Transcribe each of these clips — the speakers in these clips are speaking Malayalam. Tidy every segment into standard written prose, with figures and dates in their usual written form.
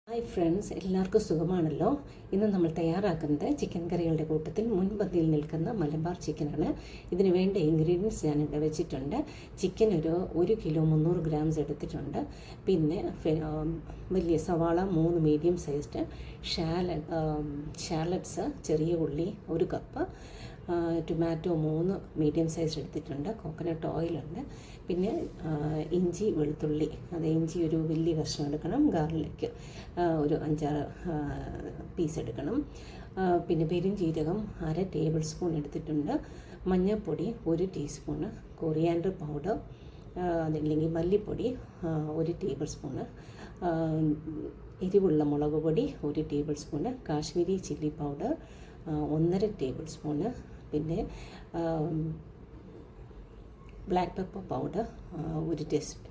ഹായ് ഫ്രണ്ട്സ്, എല്ലാവർക്കും സുഖമാണല്ലോ. ഇന്ന് നമ്മൾ തയ്യാറാക്കുന്നത് ചിക്കൻ കറികളുടെ കൂട്ടത്തിൽ മുൻപന്തിയിൽ നിൽക്കുന്ന മലബാർ ചിക്കനാണ്. ഇതിന് വേണ്ട ഇൻഗ്രീഡിയൻസ് ഞാനിവിടെ വെച്ചിട്ടുണ്ട്. ചിക്കൻ ഒരു കിലോ 300 ഗ്രാംസ് എടുത്തിട്ടുണ്ട്. പിന്നെ വലിയ സവാള 3 മീഡിയം സൈസ്ഡ്, ഷാലറ്റ്സ് ചെറിയ ഉള്ളി 1 കപ്പ്, ടൊമാറ്റോ 3 മീഡിയം സൈസ് എടുത്തിട്ടുണ്ട്, കോക്കനട്ട് ഓയിലുണ്ട്, പിന്നെ ഇഞ്ചി വെളുത്തുള്ളി, ഇഞ്ചി ഒരു വലിയ കഷ്ണം എടുക്കണം, ഗാർലിക് ഒരു 5-6 പീസ് എടുക്കണം, പിന്നെ പെരുംജീരകം 1/2 ടേബിൾ സ്പൂൺ എടുത്തിട്ടുണ്ട്, മഞ്ഞൾപ്പൊടി 1 ടീസ്പൂണ്, കൊറിയാൻഡർ പൗഡർ അതല്ലെങ്കിൽ മല്ലിപ്പൊടി 1 ടേബിൾ സ്പൂണ്, എരിവുള്ള മുളക് പൊടി 1 tablespoon, Kashmiri chilli powder 1.5 tablespoon, പിന്നെ black pepper powder 1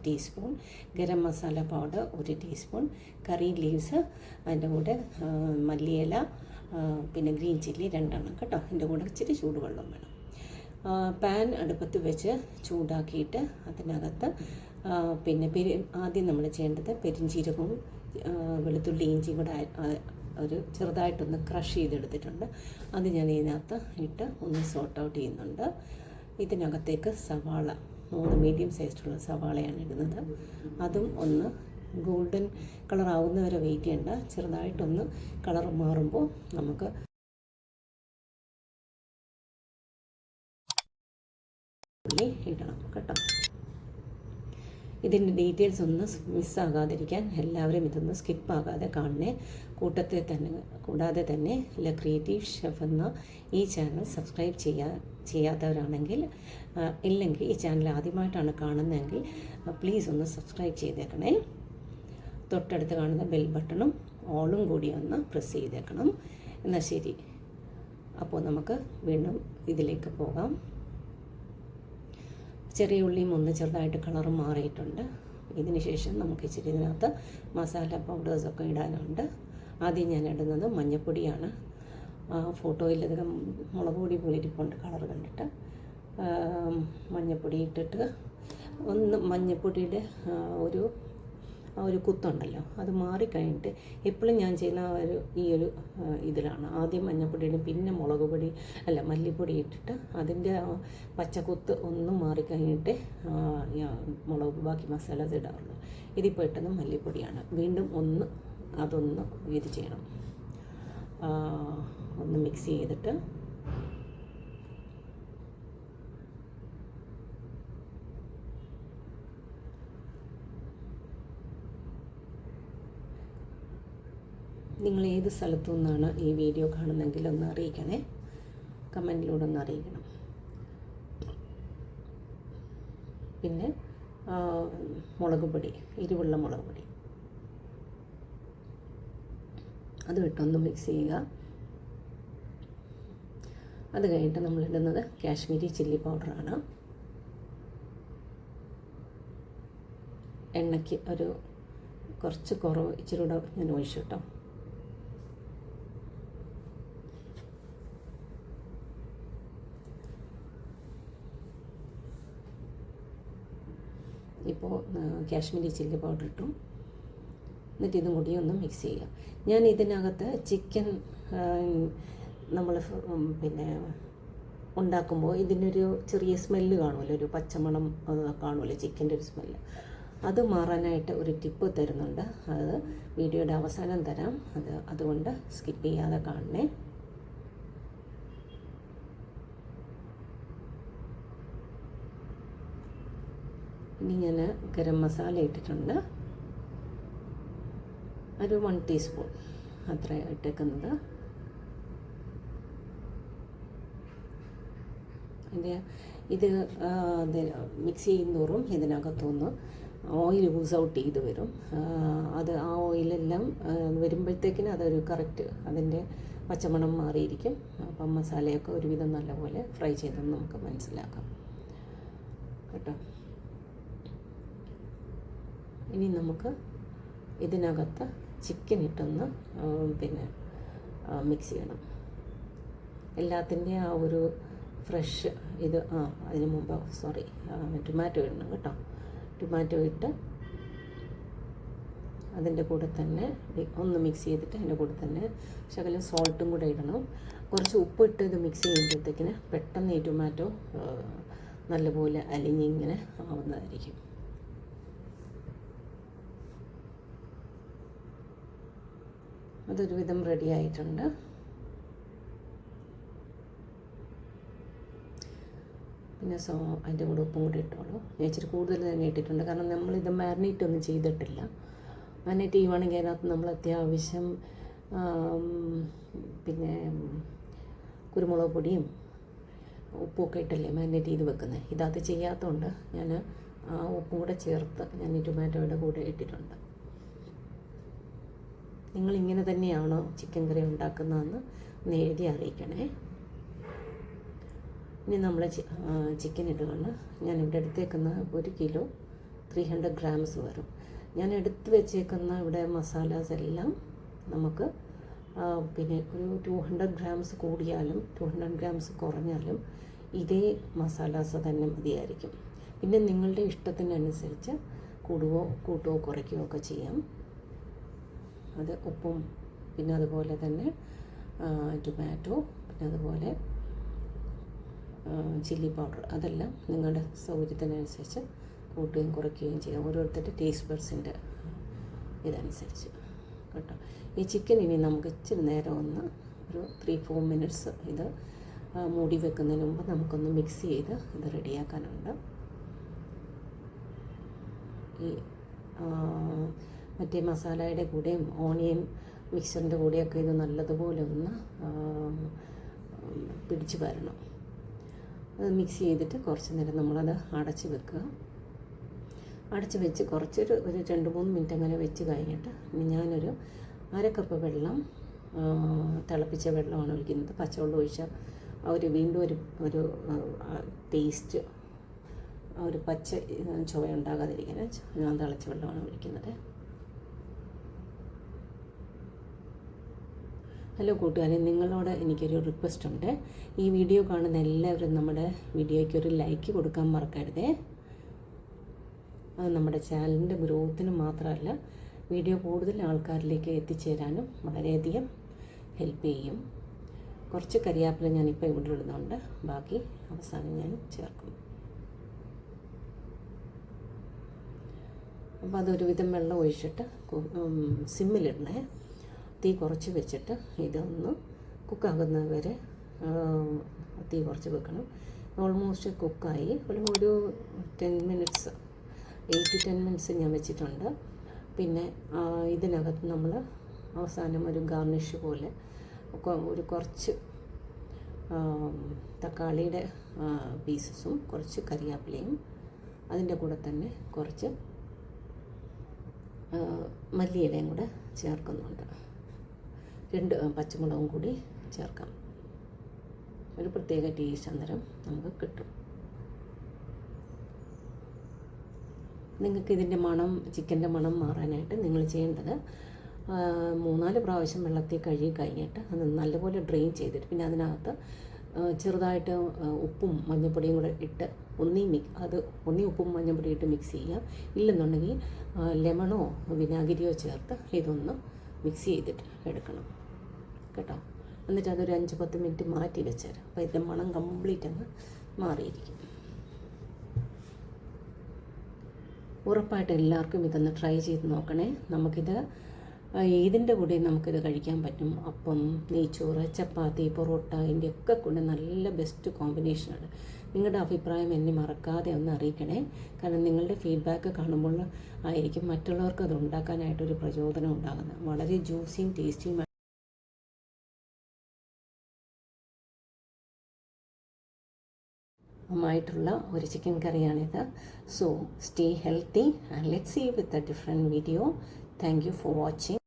teaspoon, garam masala powder 1 teaspoon, curry leaves അതിൻ്റെ കൂടെ, മല്ലിയില, പിന്നെ ഗ്രീൻ ചില്ലി 2 എണ്ണം കേട്ടോ. അതിൻ്റെ കൂടെ ഇച്ചിരി ചൂടുവെള്ളം വേണം. പാൻ അടുപ്പത്ത് വെച്ച് ചൂടാക്കിയിട്ട് അതിനകത്ത് പിന്നെ ആദ്യം നമ്മൾ ചെയ്യേണ്ടത് പെരുംജീരകവും വെളുത്തുള്ളി ഇഞ്ചിയും കൂടെ ഒരു ചെറുതായിട്ടൊന്ന് ക്രഷ് ചെയ്തെടുത്തിട്ടുണ്ട്. അത് ഞാൻ ഇതിനകത്ത് ഇട്ട് ഒന്ന് സോർട്ട് ഔട്ട് ചെയ്യുന്നുണ്ട്. ഇതിനകത്തേക്ക് സവാള 3 മീഡിയം സൈസിലുള്ള സവാളയാണ് ഇടുന്നത്. അതും ഒന്ന് ഗോൾഡൻ കളർ ആവുന്നവരെ വെയിറ്റ് ചെയ്യേണ്ട, ചെറുതായിട്ടൊന്ന് കളർ മാറുമ്പോൾ നമുക്ക് ഉള്ളി ഇടണം കേട്ടോ. ഇതിൻ്റെ ഡീറ്റെയിൽസ് ഒന്ന് മിസ്സാകാതിരിക്കാൻ എല്ലാവരും ഇതൊന്ന് സ്കിപ്പാകാതെ കാണണേ. കൂടാതെ തന്നെ ല ക്രിയേറ്റീവ് ഷെഫ് എന്ന ഈ ചാനൽ സബ്സ്ക്രൈബ് ചെയ്യാത്തവരാണെങ്കിൽ, ഇല്ലെങ്കിൽ ഈ ചാനൽ ആദ്യമായിട്ടാണ് കാണുന്നതെങ്കിൽ പ്ലീസ് ഒന്ന് സബ്സ്ക്രൈബ് ചെയ്തേക്കണേ. തൊട്ടടുത്ത് കാണുന്ന ബെൽ ബട്ടണും ഓളും കൂടി ഒന്ന് പ്രസ് ചെയ്തേക്കണം. എന്നാൽ ശരി, അപ്പോൾ നമുക്ക് വീണ്ടും ഇതിലേക്ക് പോകാം. ചെറിയ ഉള്ളിയും ഒന്ന് ചെറുതായിട്ട് കളർ മാറിയിട്ടുണ്ട്. ഇതിന് ശേഷം നമുക്ക് ഇച്ചിരി ഇതിനകത്ത് മസാല പൗഡേഴ്സൊക്കെ ഇടാനുണ്ട്. ആദ്യം ഞാൻ ഇടുന്നത് മഞ്ഞൾപ്പൊടിയാണ്. ഫോട്ടോയിലധികം മുളക് പൊടി പോലെ ഇരിപ്പുണ്ട് കളർ കണ്ടിട്ട്. മഞ്ഞൾപ്പൊടി ഇട്ടിട്ട് മഞ്ഞൾപ്പൊടിയുടെ ഒരു കുത്തുണ്ടല്ലോ, അത് മാറിക്കഴിഞ്ഞിട്ട് എപ്പോഴും ഞാൻ ചെയ്യുന്ന ഈ ഒരു ഇതിലാണ്. ആദ്യം മഞ്ഞൾപ്പൊടിയുടെ പിന്നെ മല്ലിപ്പൊടി ഇട്ടിട്ട് അതിൻ്റെ പച്ചക്കുത്ത് ഒന്നും മാറിക്കഴിഞ്ഞിട്ട് ബാക്കി മസാലാസ് ഇടാറുള്ളൂ. ഇതിപ്പോൾ ഇട്ടത് മല്ലിപ്പൊടിയാണ്. വീണ്ടും അതൊന്ന് ഇത് ചെയ്യണം, ഒന്ന് മിക്സ് ചെയ്തിട്ട് നിങ്ങൾ ഏത് സ്ഥലത്തു നിന്നാണ് ഈ വീഡിയോ കാണുന്നതെങ്കിൽ ഒന്ന് അറിയിക്കണേ, കമൻറ്റിലൂടെ ഒന്ന് അറിയിക്കണം. പിന്നെ മുളക് പൊടി, എരിവുള്ള മുളക് പൊടി അത് ഇട്ടൊന്ന് മിക്സ് ചെയ്യുക. അത് കഴിഞ്ഞിട്ട് നമ്മളിടുന്നത് കാശ്മീരി ചില്ലി പൗഡറാണ്. എണ്ണയ്ക്ക് കുറച്ച് കുറവ് ഇച്ചിരി കൂടെ ഞാൻ ഒഴിച്ചു കേട്ടോ. ഇപ്പോൾ കാശ്മീരി ചില്ലി പൗഡർ ഇട്ടു. എന്നിട്ട് ഇതും കൂടി ഒന്ന് മിക്സ് ചെയ്യുക. ഞാൻ ഇതിനകത്ത് ചിക്കൻ നമ്മൾ പിന്നെ ഉണ്ടാക്കുമ്പോൾ ഇതിനൊരു ചെറിയ സ്മെല്ല് കാണുമല്ലോ, ഒരു പച്ചമണം കാണുമല്ലോ, ചിക്കൻ്റെ ഒരു സ്മെല്ല്. അത് മാറാനായിട്ട് ഒരു ടിപ്പ് തരുന്നുണ്ട്. അത് വീഡിയോയുടെ അവസാനം തരാം. അതുകൊണ്ട് സ്കിപ്പ് ചെയ്യാതെ കാണണേ. ഇനി ഞാൻ ഗരം മസാല ഇട്ടിട്ടുണ്ട്, ഒരു 1 ടീസ്പൂൺ അത്ര ഇട്ടേക്കുന്നത്. ഇത് മിക്സ് ചെയ്യുന്നതോറും ഇതിനകത്തുനിന്ന് ഓയിൽ യൂസ് ഔട്ട് ചെയ്ത് വരും. ആ ഓയിലെല്ലാം വരുമ്പോഴത്തേക്കിന് അതൊരു കറക്റ്റ് അതിൻ്റെ പച്ചമണം മാറിയിരിക്കും. അപ്പം മസാലയൊക്കെ ഒരുവിധം നല്ലപോലെ ഫ്രൈ ചെയ്തെന്ന് നമുക്ക് മനസ്സിലാക്കാം കേട്ടോ. ഇനി നമുക്ക് ഇതിനകത്ത് ചിക്കൻ ഇട്ടൊന്ന് പിന്നെ മിക്സ് ചെയ്യണം. എല്ലാത്തിൻ്റെ ആ ഒരു ഫ്രഷ് അതിന് മുമ്പ് ടൊമാറ്റോ ഇടണം കേട്ടോ. ടൊമാറ്റോ ഇട്ട് അതിൻ്റെ കൂടെ തന്നെ ഒന്ന് മിക്സ് ചെയ്തിട്ട് അതിൻ്റെ കൂടെ തന്നെ ശകലം സോൾട്ടും കൂടെ ഇടണം. കുറച്ച് ഉപ്പിട്ട് ഇത് മിക്സ് ചെയ്യുമ്പോഴത്തേക്കിന് പെട്ടെന്ന് ഈ ടൊമാറ്റോ നല്ലപോലെ അലിഞ്ഞിങ്ങനെ ആവുന്നതായിരിക്കും. അതൊരുവിധം റെഡി ആയിട്ടുണ്ട്. പിന്നെ അതിൻ്റെ കൂടെ ഉപ്പും കൂടി ഇട്ടോളൂ. ഞാൻ ഇച്ചിരി കൂടുതൽ തന്നെ ഇട്ടിട്ടുണ്ട്, കാരണം നമ്മളിത് മാരിനേറ്റ് ഒന്നും ചെയ്തിട്ടില്ല. മാരിനേറ്റ് ചെയ്യുവാണെങ്കിൽ അതിനകത്ത് നമ്മൾ അത്യാവശ്യം പിന്നെ കുരുമുളക് പൊടിയും ഉപ്പുമൊക്കെ ഇട്ടല്ലേ മാരിനേറ്റ് ചെയ്ത് വെക്കുന്നത്. ഇതത് ചെയ്യാത്തതുകൊണ്ട് ഞാൻ ആ ഉപ്പും കൂടെ ചേർത്ത് ഞാൻ ഈ ടൊമാറ്റോയുടെ കൂടെ ഇട്ടിട്ടുണ്ട്. നിങ്ങളിങ്ങനെ തന്നെയാണോ ചിക്കൻ കറി ഉണ്ടാക്കുന്നതെന്ന് ഒന്ന് എഴുതി അറിയിക്കണേ. ഇനി നമ്മൾ ചിക്കൻ ഇടുകയാണ്. ഞാനിവിടെ എടുത്തേക്കുന്ന 1 കിലോ 300 grams വരും. ഞാൻ എടുത്ത് വെച്ചേക്കുന്ന ഇവിടെ മസാലാസ് എല്ലാം നമുക്ക് പിന്നെ ഒരു 200 grams കൂടിയാലും 200 grams കുറഞ്ഞാലും ഇതേ മസാലാസ് തന്നെ മതിയായിരിക്കും. പിന്നെ നിങ്ങളുടെ ഇഷ്ടത്തിനനുസരിച്ച് കൂടുകയോ കൂട്ടുകയോ കുറയ്ക്കുകയോ ഒക്കെ ചെയ്യാം. അത് ഉപ്പും പിന്നെ അതുപോലെ തന്നെ ടൊമാറ്റോ പിന്നെ അതുപോലെ ചില്ലി പൗഡർ അതെല്ലാം നിങ്ങളുടെ സൗകര്യത്തിനനുസരിച്ച് കൂട്ടുകയും കുറയ്ക്കുകയും ചെയ്യാം. ഓരോരുത്തരുടെ ടേസ്റ്റ് ബഡ്സിൻ്റെ ഇതനുസരിച്ച് കേട്ടോ. ഈ ചിക്കൻ ഇനി നമുക്ക് ഇച്ചിരി നേരം ഒന്ന് ഒരു 3-4 minutes ഇത് മൂടി വെക്കുന്നതിന് മുമ്പ് നമുക്കൊന്ന് മിക്സ് ചെയ്ത് ഇത് റെഡിയാക്കാനുണ്ട്. ഈ മറ്റേ മസാലയുടെ കൂടെയും ഓണിയൻ മിക്സറിൻ്റെ കൂടെയൊക്കെ ഇത് നല്ലതുപോലെ ഒന്ന് പിടിച്ച് വരണം. അത് മിക്സ് ചെയ്തിട്ട് കുറച്ച് നേരം നമ്മളത് അടച്ച് വെക്കുക. അടച്ച് വെച്ച് കുറച്ചൊരു 2-3 മിനിറ്റ് അങ്ങനെ വെച്ച് കഴിഞ്ഞിട്ട് ഞാനൊരു 1/2 കപ്പ് വെള്ളം തിളപ്പിച്ച വെള്ളമാണ് ഒഴിക്കുന്നത്. പച്ചവെള്ളം ഒഴിച്ചാൽ വീണ്ടും ഒരു ടേസ്റ്റ് ഒരു പച്ച ചുവ ഉണ്ടാകാതിരിക്കാൻ ഞാൻ തിളച്ച വെള്ളമാണ് ഒഴിക്കുന്നത്. ഹലോ കൂട്ടുകാരെ, നിങ്ങളോട് എനിക്കൊരു റിക്വസ്റ്റ് ഉണ്ട്. ഈ വീഡിയോ കാണുന്ന എല്ലാവരും നമ്മുടെ വീഡിയോയ്ക്ക് ഒരു ലൈക്ക് കൊടുക്കാൻ മറക്കരുതേ. അത് നമ്മുടെ ചാനലിൻ്റെ ഗ്രോത്തിന് മാത്രമല്ല, വീഡിയോ കൂടുതൽ ആൾക്കാരിലേക്ക് എത്തിച്ചേരാനും വളരെയധികം ഹെൽപ്പ് ചെയ്യും. കുറച്ച് കരിയാപ്പില ഞാനിപ്പോൾ ഇവിടെ ഇടുന്നുണ്ട്, ബാക്കി അവസാനം ഞാൻ ചേർക്കും. അപ്പോൾ അതൊരുവിധം വെള്ളം ഒഴിച്ചിട്ട് സിമ്മിലിടണേ. തീ കുറച്ച് വെച്ചിട്ട് ഇതൊന്ന് കുക്കാകുന്നത് വരെ തീ കുറച്ച് വെക്കണം. ഓൾമോസ്റ്റ് കുക്കായി ഒരു 10 minutes 8 to 10 minutes ഞാൻ വെച്ചിട്ടുണ്ട്. പിന്നെ ഇതിനകത്ത് നമ്മൾ അവസാനം ഒരു ഗാർണിഷ് പോലെ ഒരു കുറച്ച് തക്കാളിയുടെ പീസസും കുറച്ച് കരിയാപ്പിലയും അതിൻ്റെ കൂടെ തന്നെ കുറച്ച് മല്ലിയിലയും കൂടെ ചേർക്കുന്നുണ്ട്. 2 പച്ചമുളകും കൂടി ചേർക്കാം. ഒരു പ്രത്യേക ടേസ്റ്റ് അന്നേരം നമുക്ക് കിട്ടും. നിങ്ങൾക്ക് ഇതിൻ്റെ മണം, ചിക്കൻ്റെ മണം മാറാനായിട്ട് നിങ്ങൾ ചെയ്യേണ്ടത് 3-4 പ്രാവശ്യം വെള്ളത്തിൽ കഴുകി കഴിഞ്ഞിട്ട് അത് നല്ലപോലെ ഡ്രെയിൻ ചെയ്തിട്ട് പിന്നെ അതിനകത്ത് ചെറുതായിട്ട് ഉപ്പും മഞ്ഞൾപ്പൊടിയും കൂടെ ഇട്ട് ഒന്നീ ഉപ്പും മഞ്ഞൾപ്പൊടി ഇട്ട് മിക്സ് ചെയ്യുക. ഇല്ലെന്നുണ്ടെങ്കിൽ ലെമണോ വിനാഗിരിയോ ചേർത്ത് ഇതൊന്ന് മിക്സ് ചെയ്തിട്ട് എടുക്കണം കേട്ടോ. എന്നിട്ട് അതൊരു 5-10 മിനിറ്റ് മാറ്റി വെച്ചേരാം. അപ്പോൾ ഇതിൻ്റെ മണം കംപ്ലീറ്റ് അങ്ങ് മാറിയിരിക്കും. ഉറപ്പായിട്ട് എല്ലാവർക്കും ഇതൊന്ന് ട്രൈ ചെയ്ത് നോക്കണേ. നമുക്കിത് ഇതിൻ്റെ കൂടെ നമുക്കിത് കഴിക്കാൻ പറ്റും. അപ്പം, നെയ്ച്ചോറ്, ചപ്പാത്തി, പൊറോട്ട ഇതിൻ്റെയൊക്കെ കൂടെ നല്ല ബെസ്റ്റ് കോമ്പിനേഷനാണ്. നിങ്ങളുടെ അഭിപ്രായം എന്നെ മറക്കാതെ ഒന്ന് അറിയിക്കണേ. കാരണം നിങ്ങളുടെ ഫീഡ്ബാക്ക് കാണുമ്പോൾ ആയിരിക്കും മറ്റുള്ളവർക്ക് അത് ഉണ്ടാക്കാനായിട്ടൊരു പ്രചോദനം ഉണ്ടാകുന്നത്. വളരെ ജ്യൂസിയും ടേസ്റ്റിയും ആയിട്ടുള്ള ഒരു ചിക്കൻ കറിയാണിത്. So stay healthy and let's see with a different video. Thank you for watching.